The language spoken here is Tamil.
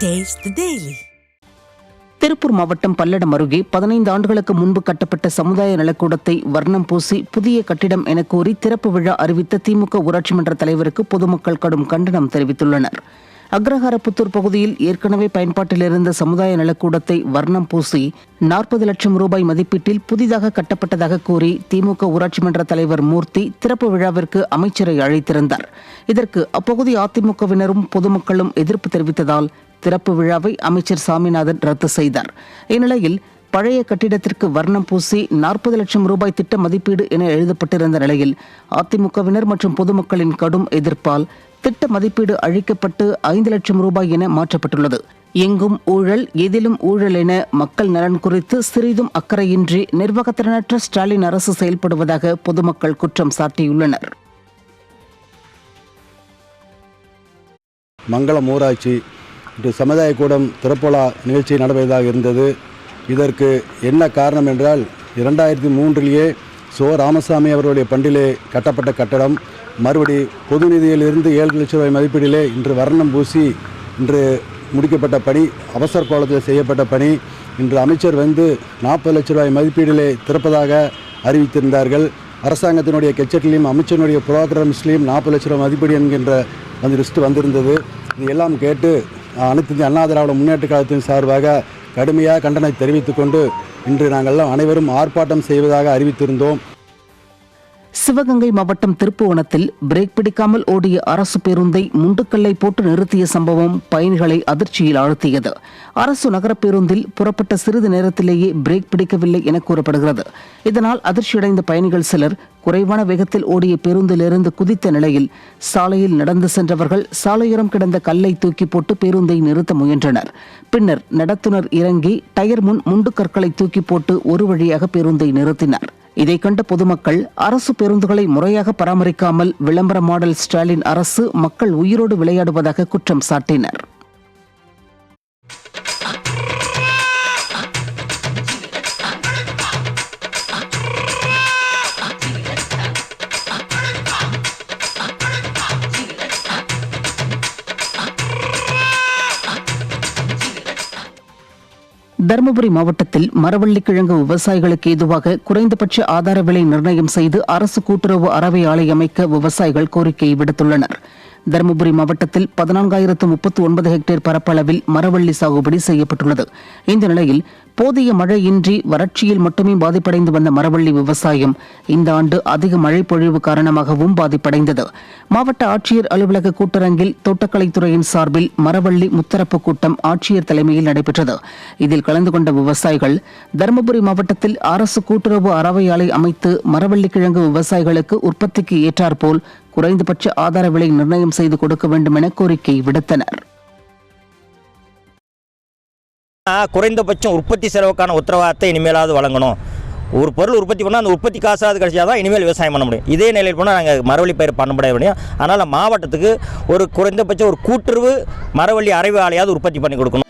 Taste the Daily. திருப்பூர் மாவட்டம் பல்லடம் அருகே 15 ஆண்டுகளுக்கு முன்பு கட்டப்பட்ட சமுதாய நலக்கூடத்தை வர்ணம் பூசி புதிய கட்டிடம் என கூறி திறப்பு விழா அறிவித்த திமுக ஊராட்சி மன்ற தலைவருக்கு பொதுமக்கள் கடும் கண்டனம் தெரிவித்துள்ளனர். அக்ரஹாரப்புத்தூர் பகுதியில் ஏற்கனவே பயன்பாட்டில் இருந்த சமுதாய நலக்கூடத்தை வர்ணம் பூசி 40 லட்சம் ரூபாய் மதிப்பீட்டில் புதிதாக கட்டப்பட்டதாக கூறி திமுக ஊராட்சி மன்ற தலைவர் மூர்த்தி திறப்பு விழாவிற்கு அமைச்சரை அழைத்திருந்தார். இதற்கு அப்பகுதி அதிமுகவினரும் பொதுமக்களும் எதிர்ப்பு தெரிவித்ததால் திறப்பு விழாவை அமைச்சர் சாமிநாதன் ரத்து செய்தார். இந்நிலையில் பழைய கட்டிடத்திற்கு வர்ணம் பூசி 40 லட்சம் ரூபாய் திட்ட மதிப்பீடு என எழுதப்பட்டிருந்த நிலையில் அதிமுகவினர் மற்றும் பொதுமக்களின் கடும் எதிர்ப்பால் திட்ட மதிப்பீடு அழிக்கப்பட்டு 5 லட்சம் ரூபாய் என மாற்றப்பட்டுள்ளது. எங்கும் ஊழல், எதிலும் ஊழல் என மக்கள் நலன் குறித்து சிறிதும் அக்கறையின்றி நிர்வாகத்திறனற்ற ஸ்டாலின் அரசு செயல்படுவதாக பொதுமக்கள் குற்றம் சாட்டியுள்ளனர். மங்களம் ஊராட்சி இன்று சமுதாய கூடம் திறப்புலா நிகழ்ச்சி நடைபெறுவதாக இருந்தது. இதற்கு என்ன காரணம் என்றால் 2003 சோ ராமசாமி அவர்களுடைய பண்டிலே கட்டப்பட்ட கட்டடம் மறுபடி பொது நிதியிலிருந்து 7 லட்சம் ரூபாய் மதிப்பீடிலே இன்று வர்ணம் பூசி இன்று முடிக்கப்பட்ட பணி, அவசர கோலத்தில் செய்யப்பட்ட பணி. இன்று அமைச்சர் வந்து 40 லட்சம் ரூபாய் மதிப்பீடிலே திறப்பதாக அறிவித்திருந்தார்கள். அரசாங்கத்தினுடைய கெச்சட்டிலையும் அமைச்சருடைய ப்ரோக்ராம்ஸ்லையும் 40 லட்சம் ரூபாய் மதிப்பீடு என்கின்ற அந்த லிஸ்ட்டு வந்திருந்தது. இது எல்லாம் கேட்டு அனைத்து இந்திய அண்ணா திராவிட முன்னேற்ற கழகத்தின் சார்பாக கடுமையாக கண்டனத்தை தெரிவித்துக் கொண்டு இன்று நாங்கள் அனைவரும் ஆர்ப்பாட்டம் செய்வதாக அறிவித்திருந்தோம். சிவகங்கை மாவட்டம் திருப்புவனத்தில் பிரேக் பிடிக்காமல் ஓடிய அரசு பேருந்தை முண்டுக்கல்லை போட்டு நிறுத்திய சம்பவம் பயணிகளை அதிர்ச்சியில் ஆழ்த்தியது. அரசு நகர பேருந்தில் புறப்பட்ட சிறிது நேரத்திலேயே பிரேக் பிடிக்கவில்லை என கூறப்படுகிறது. இதனால் அதிர்ச்சியடைந்த பயணிகள் சிலர் குறைவான வேகத்தில் ஓடிய பேருந்திலிருந்து குதித்த நிலையில் சாலையில் நடந்து சென்றவர்கள் சாலையோரம் கிடந்த கல்லை தூக்கி போட்டு பேருந்தை நிறுத்த முயன்றனர். பின்னர் நடத்துனர் இறங்கி டயர் முன் முண்டு கற்களை தூக்கி போட்டு ஒரு வழியாக பேருந்தை நிறுத்தினார். இதை கண்ட பொதுமக்கள் அரசு பேருந்துகளை முறையாக பராமரிக்காமல் விளம்பர மாடல் ஸ்டாலின் அரசு மக்கள் உயிரோடு விளையாடுவதாக குற்றம் சாட்டினர். தருமபுரி மாவட்டத்தில் மரவள்ளிக்கிழங்கு விவசாயிகளுக்கு ஏதுவாக குறைந்தபட்ச ஆதார விலை நிர்ணயம் செய்து அரசு கூட்டுறவு அறவை ஆலை அமைக்க விவசாயிகள் கோரிக்கை விடுத்துள்ளனர். தருமபுரி மாவட்டத்தில் 14,039 ஹெக்டேர் பரப்பளவில் மரவள்ளி சாகுபடி செய்யப்பட்டுள்ளது. இந்த நிலையில் போதிய மழையின்றி வறட்சியில் மட்டுமே பாதிப்படைந்து வந்த மரவள்ளி விவசாயம் இந்த ஆண்டு அதிக மழை பொழிவு காரணமாகவும் பாதிப்படைந்தது. மாவட்ட ஆட்சியர் அலுவலக கூட்டரங்கில் தோட்டக்கலைத்துறையின் சார்பில் மரவள்ளி முத்தரப்பு கூட்டம் ஆட்சியர் தலைமையில் நடைபெற்றது. இதில் கலந்து கொண்ட விவசாயிகள் தருமபுரி மாவட்டத்தில் அரசு கூட்டுறவு அறவை ஆலை அமைத்து மரவள்ளிக்கிழங்கு விவசாயிகளுக்கு உற்பத்திக்கு ஏற்றாற்போல் குறைந்தபட்ச ஆதார விலை நிர்ணயம் செய்து கொடுக்க வேண்டும் என கோரிக்கை விடுத்தனர். குறைந்தபட்சம் உற்பத்தி செலவுக்கான உத்தரவாதத்தை இனிமேலாவது வழங்கணும். ஒரு பொருள் உற்பத்தி பண்ணால் அந்த உற்பத்தி காசாவது கிடைச்சா தான் இனிமேல் விவசாயம் பண்ண முடியும். இதே நிலையில் போனால் நாங்கள் மரவள்ளி பயிர் பண்ண முடியும். அதனால் மாவட்டத்துக்கு ஒரு குறைந்தபட்சம் ஒரு கூட்டுறவு மரவள்ளி அறவை ஆலையாவது உற்பத்தி பண்ணி கொடுக்கணும்.